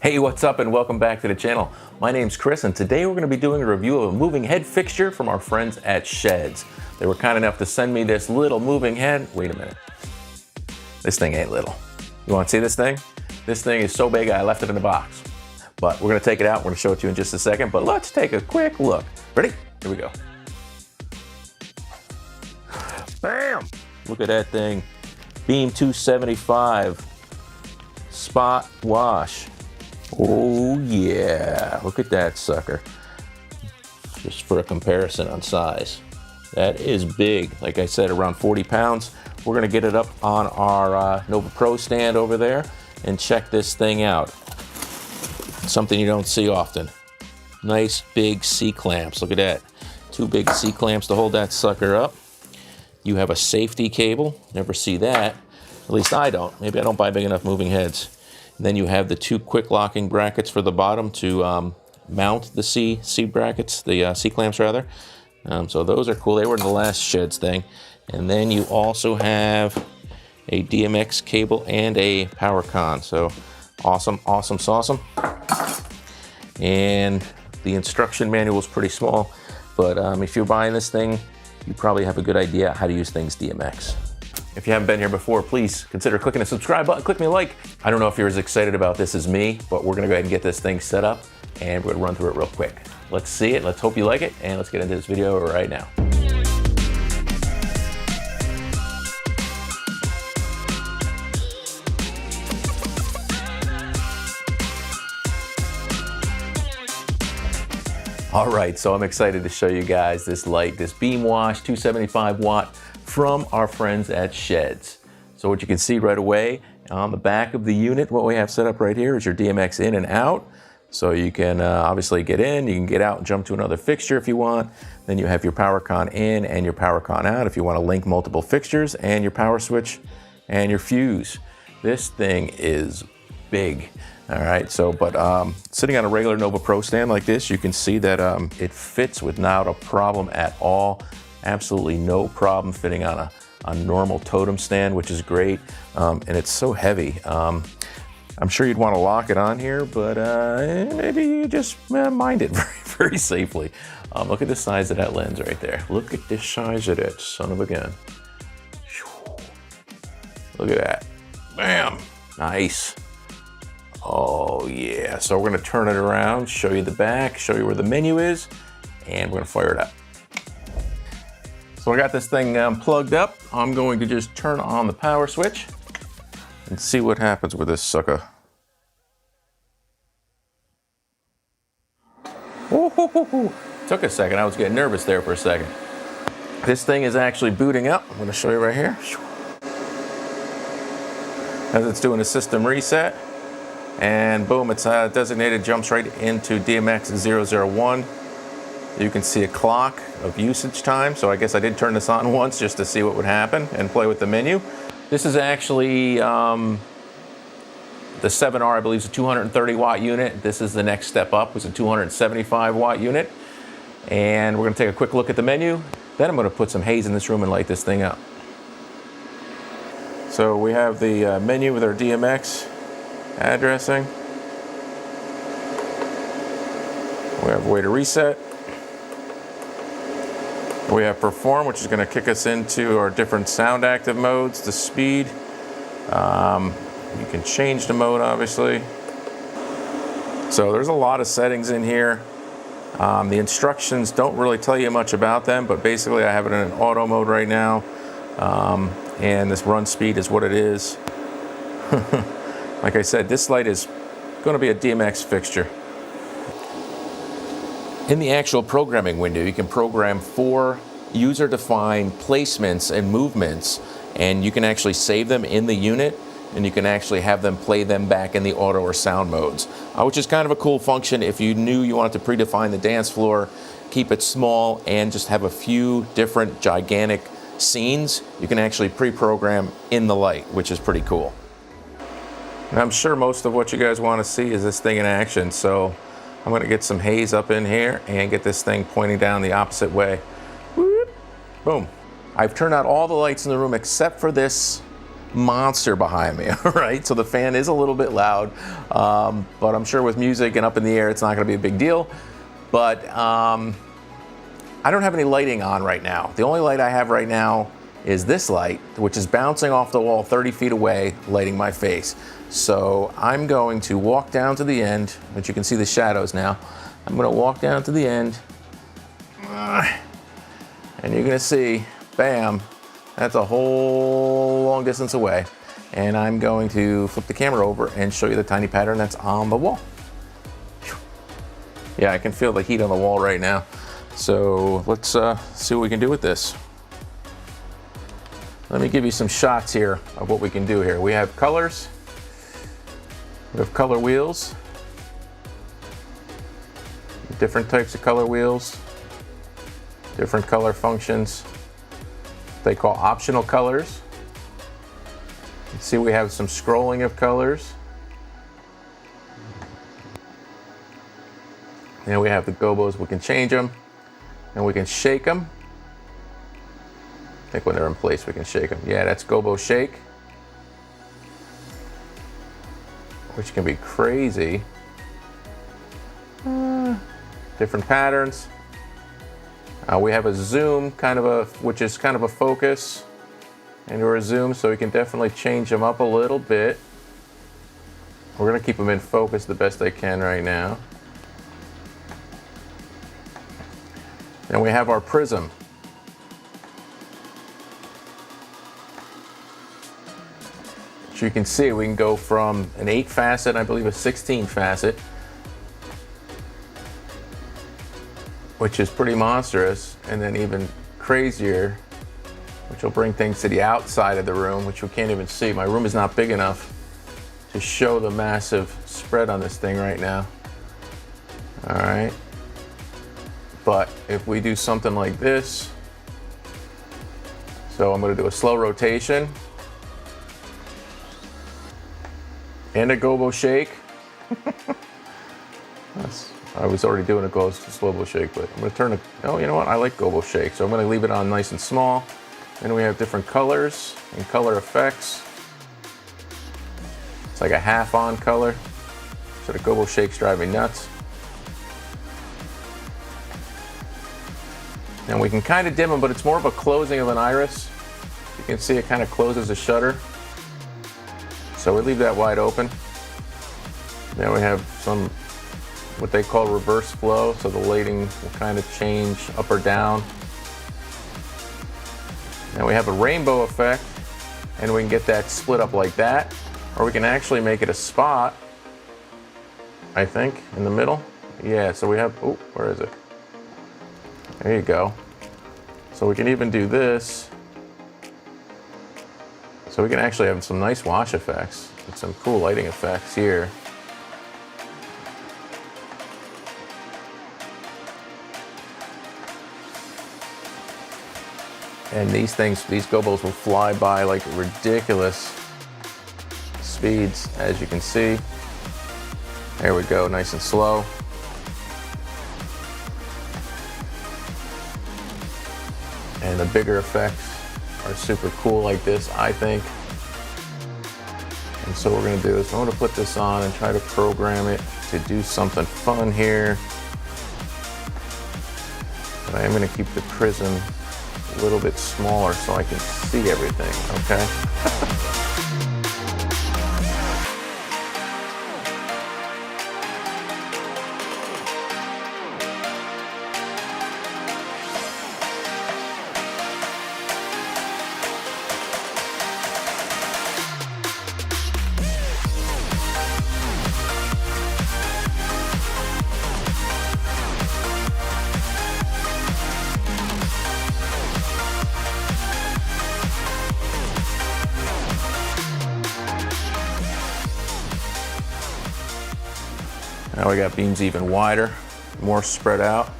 Hey, what's up and welcome back to the channel. My name's Chris and today we're going to be doing a review of a moving head fixture from our friends at SHEHDS. They were kind enough to send me this little moving head. Wait a minute. This thing ain't little. You want to see this thing? This thing is so big I left it in the box. But we're going to take it out. We're going to show it to you in just a second. But let's take a quick look. Ready? Here we go. Bam! Look at that thing. Beam 275. Spot wash. Oh yeah, look at that sucker. Just for a comparison on size. That is big. Like I said, around 40 pounds. We're gonna get it up on our Nova Pro stand over there and check this thing out. Something you don't see often. Nice big C-clamps, look at that. Two big C-clamps to hold that sucker up. You have a safety cable, never see that. At least I don't, maybe I don't buy big enough moving heads. Then you have the two quick locking brackets for the bottom to mount the C brackets, the C-clamps rather. So those are cool. They were in the last SHEHDS thing. And then you also have a DMX cable and a power con. So awesome, awesome, awesome. And the instruction manual is pretty small, but if you're buying this thing, you probably have a good idea how to use things DMX. If you haven't been here before, please consider clicking the subscribe button, click me a like. I don't know if you're as excited about this as me, but we're gonna go ahead and get this thing set up and we're gonna run through it real quick. Let's see it, let's hope you like it, and let's get into this video right now. All right, so I'm excited to show you guys this light, this Beam Wash 275 watt from our friends at SHEHDS. So what you can see right away on the back of the unit, what we have set up right here is your DMX in and out. So you can obviously get in, you can get out and jump to another fixture if you want. Then you have your power con in and your power con out if you want to link multiple fixtures, and your power switch and your fuse. This thing is big. All right, so sitting on a regular Nova Pro stand like this, you can see that it fits without a problem at all. Absolutely no problem fitting on a normal totem stand, which is great. And it's so heavy. I'm sure you'd want to lock it on here, but maybe you just mind it very, very safely. Look at the size of that lens right there. Look at the size of that son of a gun. Look at that. Bam! Nice. Oh yeah, so we're gonna turn it around, show you the back, show you where the menu is, and we're gonna fire it up. So I got this thing plugged up. I'm going to just turn on the power switch and see what happens with this sucker. Ooh, took a second, I was getting nervous there for a second. This thing is actually booting up. I'm gonna show you right here. As it's doing a system reset. And boom, it's designated, jumps right into DMX 001. You can see a clock of usage time. So I guess I did turn this on once just to see what would happen and play with the menu. This is actually the 7R, I believe, is a 230 watt unit. This is the next step up, it's a 275 watt unit. And we're gonna take a quick look at the menu. Then I'm gonna put some haze in this room and light this thing up. So we have the menu with our DMX addressing. We have a way to reset. We have perform, which is going to kick us into our different sound active modes, the speed. You can change the mode, obviously. So there's a lot of settings in here. The instructions don't really tell you much about them, but basically I have it in an auto mode right now. And this run speed is what it is. Like I said, this light is going to be a DMX fixture. In the actual programming window, you can program 4 user-defined placements and movements, and you can actually save them in the unit, and you can actually have them play them back in the auto or sound modes, which is kind of a cool function if you knew you wanted to predefine the dance floor, keep it small, and just have a few different gigantic scenes. You can actually pre-program in the light, which is pretty cool. And I'm sure most of what you guys want to see is this thing in action, so I'm going to get some haze up in here and get this thing pointing down the opposite way. Whoop. Boom. I've turned out all the lights in the room except for this monster behind me, all right? So the fan is a little bit loud, but I'm sure with music and up in the air, it's not gonna be a big deal. But I don't have any lighting on right now. The only light I have right now is this light, which is bouncing off the wall 30 feet away, lighting my face. So I'm going to walk down to the end, but you can see the shadows now. I'm gonna walk down to the end, and you're gonna see, bam, that's a whole long distance away. And I'm going to flip the camera over and show you the tiny pattern that's on the wall. Yeah, I can feel the heat on the wall right now. So let's see what we can do with this. Let me give you some shots here of what we can do here. We have colors, we have color wheels, different types of color wheels, different color functions. They call optional colors. You see we have some scrolling of colors. And we have the gobos, we can change them and we can shake them. I think when they're in place we can shake them. Yeah, that's gobo shake, which can be crazy. Different patterns. We have a zoom, which is kind of a focus, and or a zoom, so we can definitely change them up a little bit. We're gonna keep them in focus the best I can right now. Then we have our prism. So you can see we can go from an 8 facet, I believe a 16 facet, which is pretty monstrous, and then even crazier, which will bring things to the outside of the room, which we can't even see. My room is not big enough to show the massive spread on this thing right now. All right. But if we do something like this, so I'm gonna do a slow rotation and a gobo shake. I was already doing a gobo shake, but I'm gonna turn it, oh, you know what? I like gobo shake, so I'm gonna leave it on nice and small. Then we have different colors and color effects. It's like a half on color. So the gobo shakes drive me nuts. And we can kind of dim them, but it's more of a closing of an iris. You can see it kind of closes the shutter. So we leave that wide open. Then we have some, what they call reverse flow. So the lighting will kind of change up or down. Now we have a rainbow effect, and we can get that split up like that, or we can actually make it a spot, I think, in the middle. Yeah, so we have, oh, where is it? There you go. So we can even do this. So we can actually have some nice wash effects with some cool lighting effects here. And these gobos will fly by like ridiculous speeds, as you can see. There we go, nice and slow. And the bigger effects are super cool like this, I think. And so what we're gonna do is I'm gonna put this on and try to program it to do something fun here. But I am gonna keep the prism a little bit smaller so I can see everything, okay? Now we got beams even wider, more spread out.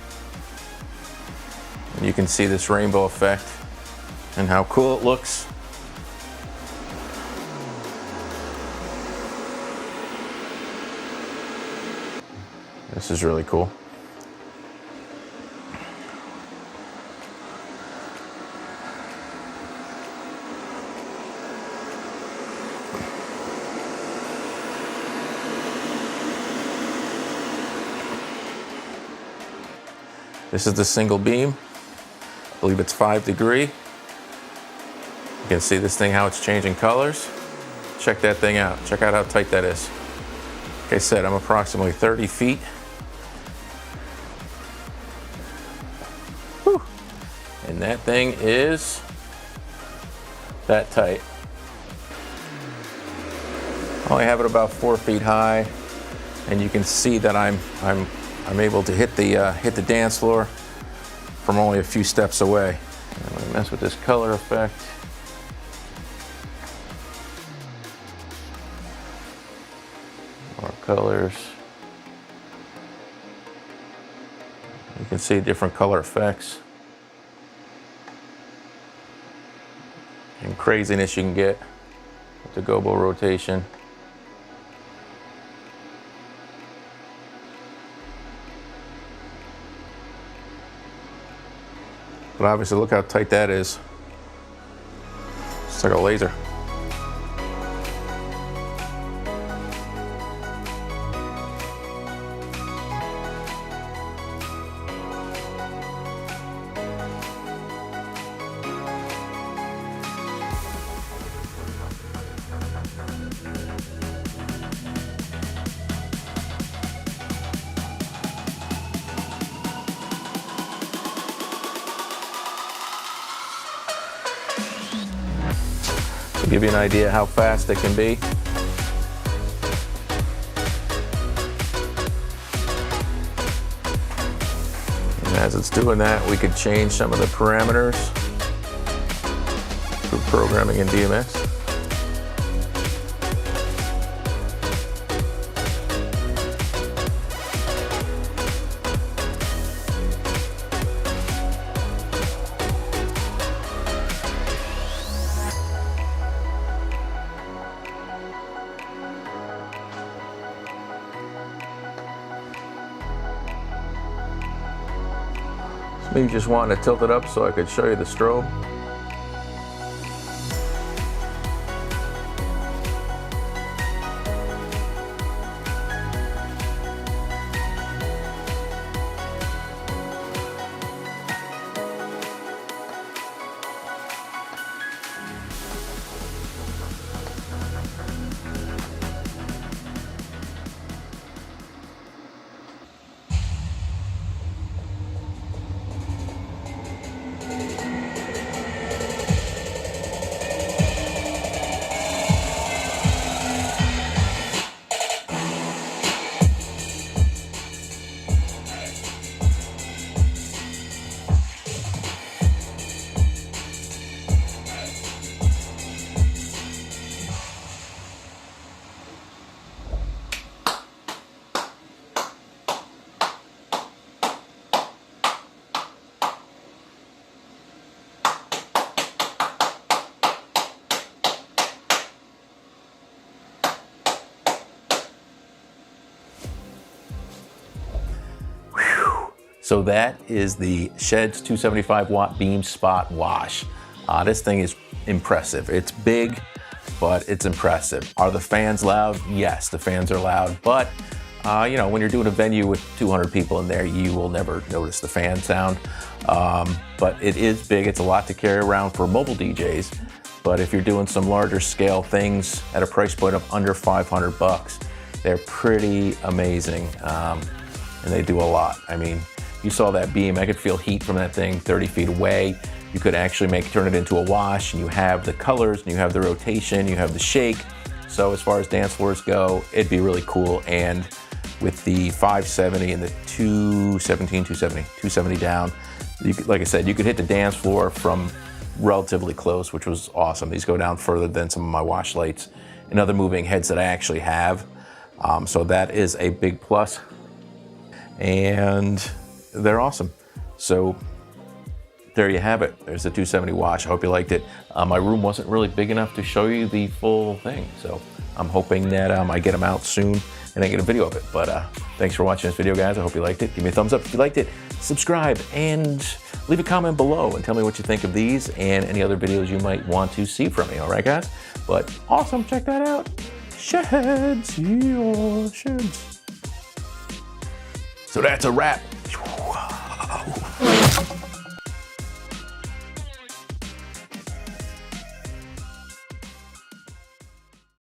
And you can see this rainbow effect and how cool it looks. This is really cool. This is the single beam. I believe it's 5 degree. You can see this thing, how it's changing colors. Check that thing out. Check out how tight that is. Like I said, I'm approximately 30 feet. Whew. And that thing is that tight. I only have it about 4 feet high, and you can see that I'm able to hit the dance floor from only a few steps away. I'm gonna mess with this color effect. More colors. You can see different color effects and craziness you can get with the gobo rotation. But obviously, look how tight that is. It's like a laser. To give you an idea how fast it can be. And as it's doing that, we could change some of the parameters through programming in DMX. Maybe just wanting to tilt it up so I could show you the strobe. So that is the SHEHDS 275 watt beam spot wash. This thing is impressive. It's big, but it's impressive. Are the fans loud? Yes, the fans are loud, but you know, when you're doing a venue with 200 people in there, you will never notice the fan sound. But it is big. It's a lot to carry around for mobile DJs. But if you're doing some larger scale things at a price point of under 500 bucks, they're pretty amazing. And they do a lot. I mean, you saw that beam. I could feel heat from that thing 30 feet away. You could actually turn it into a wash, and you have the colors, and you have the rotation, you have the shake. So as far as dance floors go, it'd be really cool. And with the 570 and the 270 down, you could, like I said, you could hit the dance floor from relatively close, which was awesome. These go down further than some of my wash lights and other moving heads that I actually have. So that is a big plus. And they're awesome. So there you have it. There's the 270 wash. I hope you liked it. My room wasn't really big enough to show you the full thing, so I'm hoping that I get them out soon and I get a video of it. But thanks for watching this video, guys. I hope you liked it. Give me a thumbs up if you liked it. Subscribe and leave a comment below and tell me what you think of these and any other videos you might want to see from me. All right, guys? But awesome. Check that out. SHEHDS. Yeah, SHEHDS. So that's a wrap.